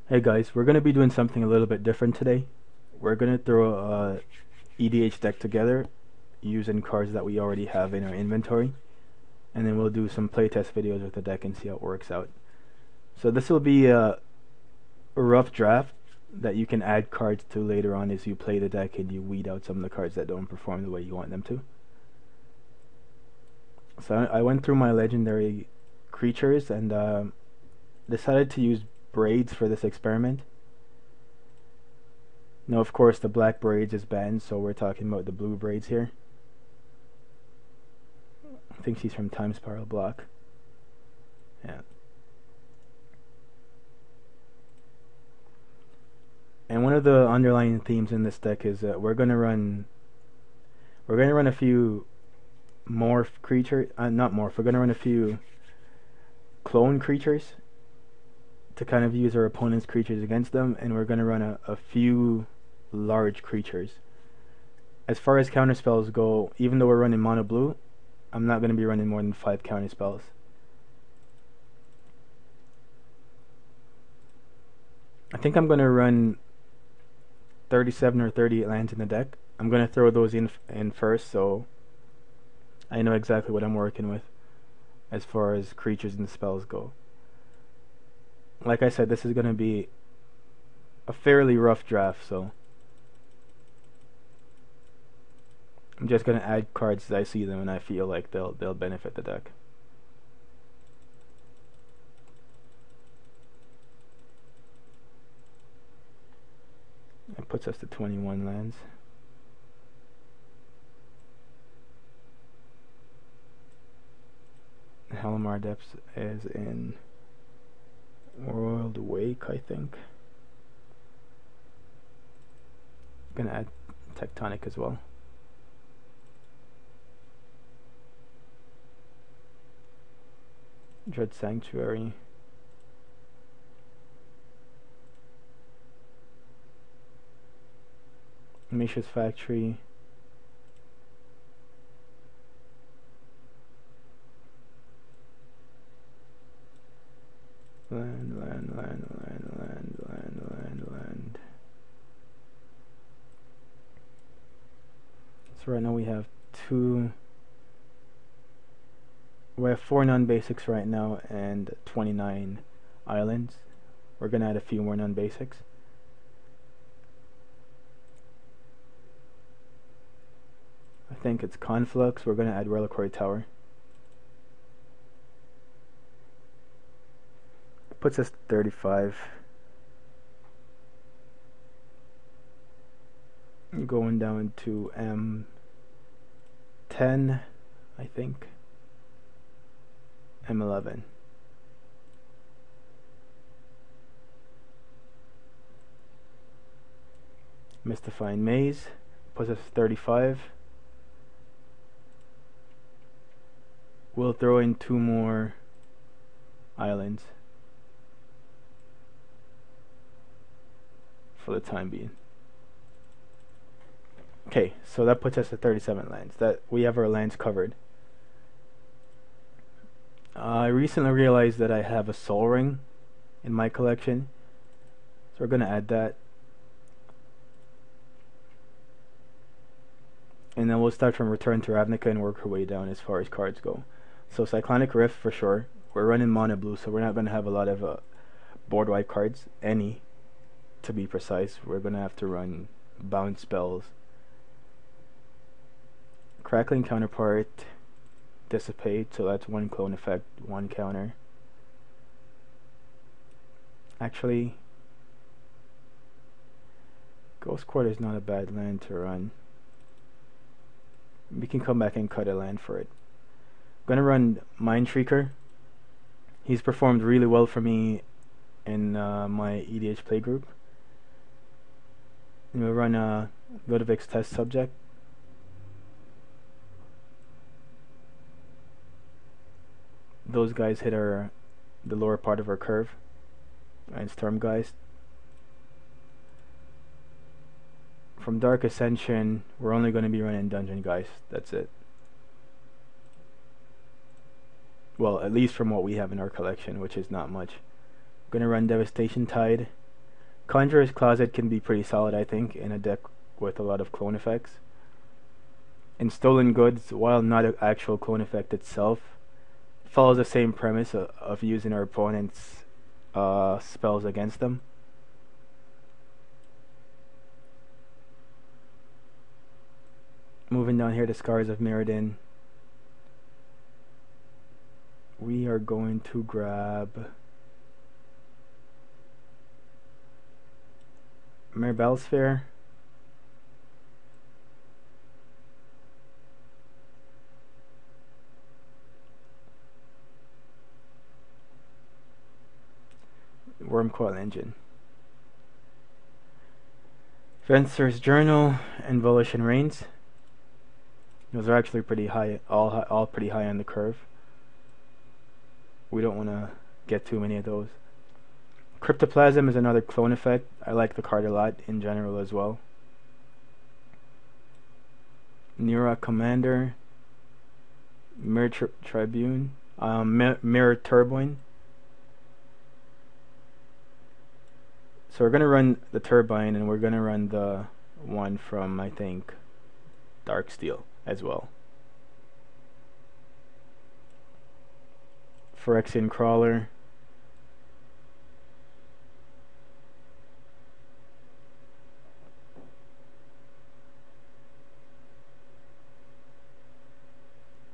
Hey guys, we're gonna be doing something a little bit different today. We're gonna throw a EDH deck together using cards that we already have in our inventory, and then we'll do some playtest videos with the deck and see how it works out. So this will be a rough draft that you can add cards to later on as you play the deck and you weed out some of the cards that don't perform the way you want them to. So I went through my legendary creatures and decided to use Braids for this experiment. Now, of course, the black Braids is banned, so we're talking about the blue Braids here. I think she's from Time Spiral block. Yeah. And one of the underlying themes in this deck is that we're gonna run a few morph creatures, not morph. We're gonna run a few clone creatures to kind of use our opponent's creatures against them, and we're gonna run a few large creatures. As far as counter spells go, even though we're running mono blue, I'm not gonna be running more than 5 counter spells. I think I'm gonna run 37 or 38 lands in the deck. I'm gonna throw those in first, so I know exactly what I'm working with as far as creatures and spells go. Like I said, this is gonna be a fairly rough draft, so I'm just gonna add cards as I see them and I feel like they'll benefit the deck. That puts us to 21 lands. Conjurer Adept is in World Wake, I think. Gonna add Tectonic as well. Dread Sanctuary. Mishra's Factory. Land. So right now we have 4 non-basics right now and 29 islands. We're gonna add a few more non-basics. I think it's Conflux. We're gonna add Reliquary Tower. Puts us 35. Going down to M10, I think. M11. Mystifying Maze puts us 35. We'll throw in 2 more islands for the time being. Okay, so that puts us at 37 lands. That we have our lands covered. I recently realized that I have a Soul Ring in my collection, so we're gonna add that. And then we'll start from Return to Ravnica and work our way down as far as cards go. So Cyclonic Rift for sure. We're running mono blue, so we're not gonna have a lot of board wipe cards. Any, to be precise. We're gonna have to run bounce spells. Crackling Counterpart, Dissipate, so that's 1 clone effect, 1 counter. Actually, Ghost Quarter is not a bad land to run. We can come back and cut a land for it. I'm gonna run Mind Shrieker. He's performed really well for me in my EDH playgroup. And we'll run Ludovic's Test Subject. Those guys hit the lower part of our curve. And Stormgeist. From Dark Ascension, we're only going to be running Dungeon Geist. That's it. Well, at least from what we have in our collection, which is not much. I'm going to run Devastation Tide Conjurer's Closet can be pretty solid, I think, in a deck with a lot of clone effects. And Stolen Goods, while not an actual clone effect itself, follows the same premise of using our opponent's spells against them. Moving down here to Scars of Mirrodin, we are going to grab Mirabelle Sphere. Wormcoil Engine, Fencer's Journal, and Volition Reigns. Those are actually pretty high, all pretty high on the curve. We don't want to get too many of those. Cryptoplasm is another clone effect. I like the card a lot in general as well. Nira Commander, Mirror Tribune, Mirror Turbine. So we're gonna run the Turbine, and we're gonna run the one from, I think, Darksteel as well. Phyrexian Crawler.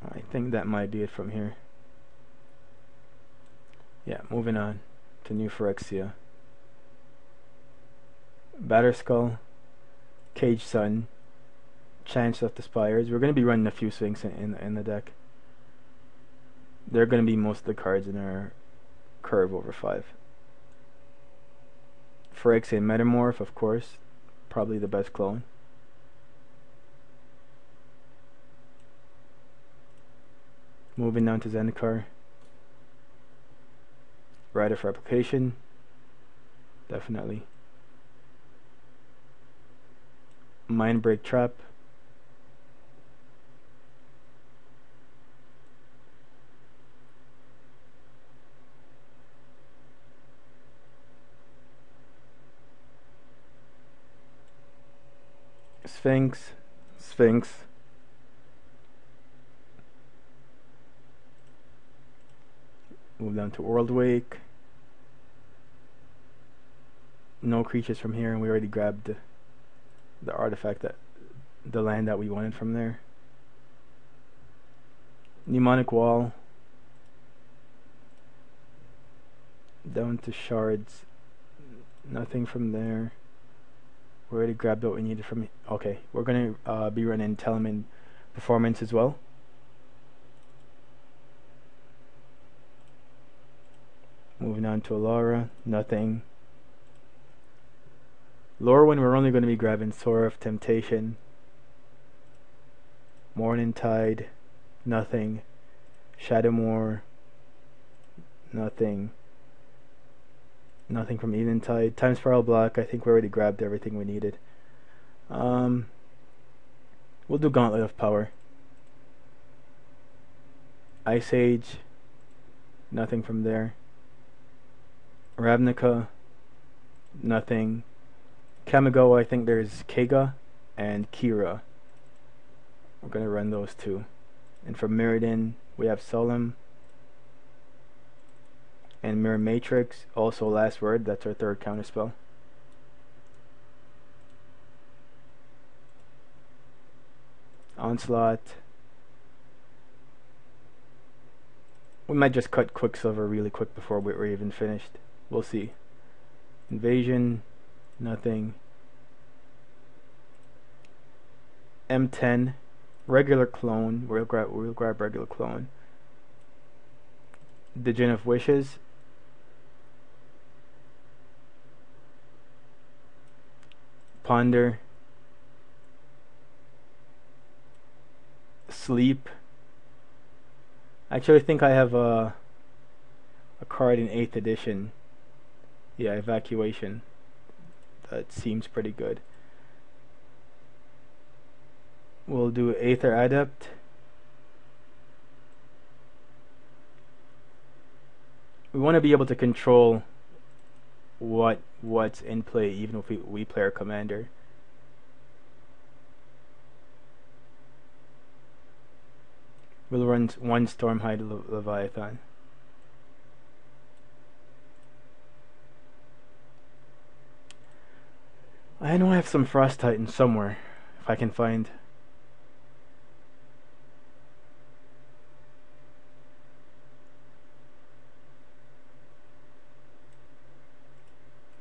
I think that might be it from here. Yeah, moving on to New Phyrexia. Batterskull, Cage Sun, Chance of the Spires. We're going to be running a few swings in the deck. They're going to be most of the cards in our curve over 5. Phyrexian Metamorph, of course, probably the best clone. Moving down to Zendikar. Rite of Replication, definitely. Mindbreak Trap. Sphinx. Move down to World Wake. No creatures from here, and we already grabbed the artifact, that the land that we wanted from there. Mnemonic Wall. Down to Shards. Nothing from there. We already grabbed what we needed from. Okay, we're gonna be running Telemann Performance as well. Moving on to Alara. Nothing. Lorwyn, we're only going to be grabbing Sora of Temptation. Morning Tide. Nothing. Shadowmoor. Nothing. Nothing from Eventide. Time Spiral Block, I think we already grabbed everything we needed. We'll do Gauntlet of Power. Ice Age. Nothing from there. Ravnica. Nothing. Kamigo, I think there's Kega and Kira. We're going to run those two. And from Mirrodin, we have Solemn and Mirror Matrix. Also Last Word, that's our third counterspell. Onslaught. We might just cut Quicksilver really quick before we're even finished. We'll see. Invasion. Nothing. M10, regular clone. We'll grab regular clone. The Djinn of Wishes. Ponder. Sleep. Actually, I think I have a card in 8th edition. Yeah, Evacuation. That seems pretty good. We'll do Aether Adept. We want to be able to control what what's in play, even if we play our commander. We'll run one Stormhide Leviathan. I know I have some Frost Titan somewhere, if I can find.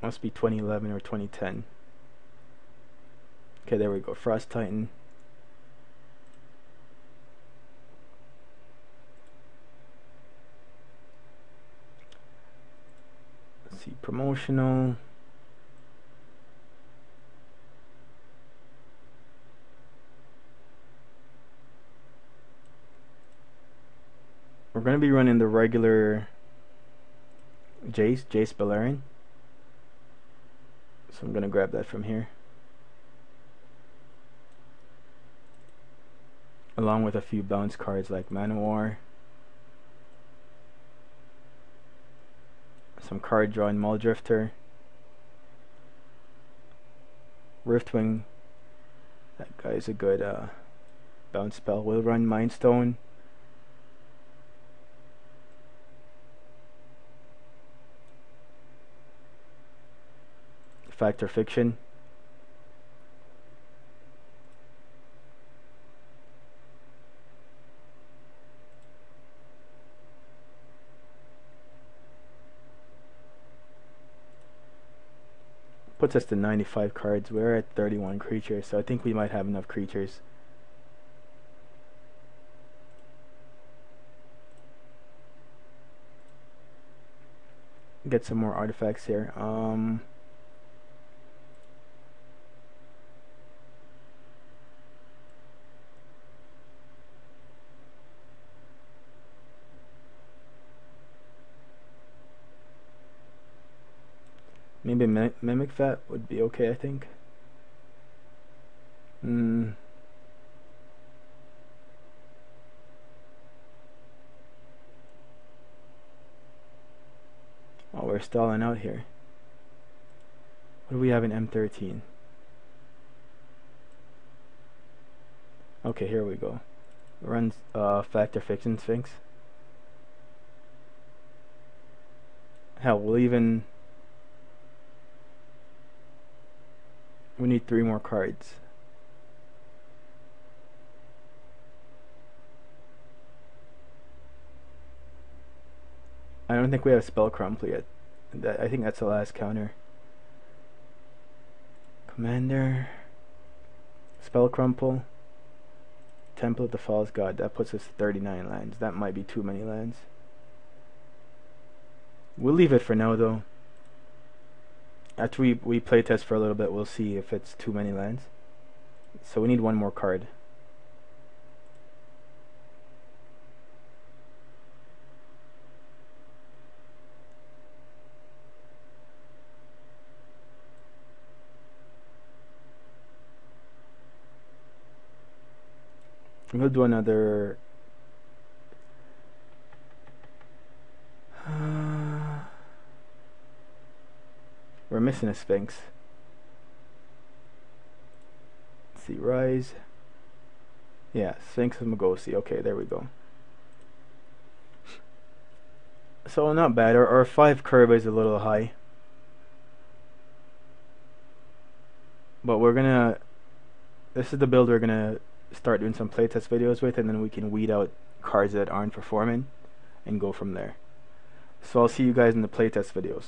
Must be 2011 or 2010. Okay, there we go. Frost Titan. Let's see, promotional. We're going to be running the regular Jace Balerion. So I'm going to grab that from here, along with a few bounce cards like Manowar, some card draw in Muldrifter, Riftwing. That guy's a good bounce spell. We'll run Mindstone. Fact or Fiction. Puts us to 95 cards. We're at 31 creatures, so I think we might have enough creatures. Get some more artifacts here. Maybe Mimic Vat would be okay, I think. Oh, we're stalling out here. What do we have in M13? Okay, here we go. Runs Fact or Fiction Sphinx. Hell, we'll even... We need 3 more cards. I don't think we have Spell Crumple yet. I think that's the last counter. Commander, Spell Crumple, Temple of the False God. That puts us 39 lands. That might be too many lands. We'll leave it for now, though. After we playtest for a little bit, we'll see if it's too many lands. So we need 1 more card. We'll do another... We're missing a Sphinx. Let's see, Rise. Yeah, Sphinx of Magosi. Okay, there we go. So not bad. Our 5 curve is a little high, but we're gonna... This is the build we're gonna start doing some playtest videos with, and then we can weed out cards that aren't performing and go from there. So I'll see you guys in the playtest videos.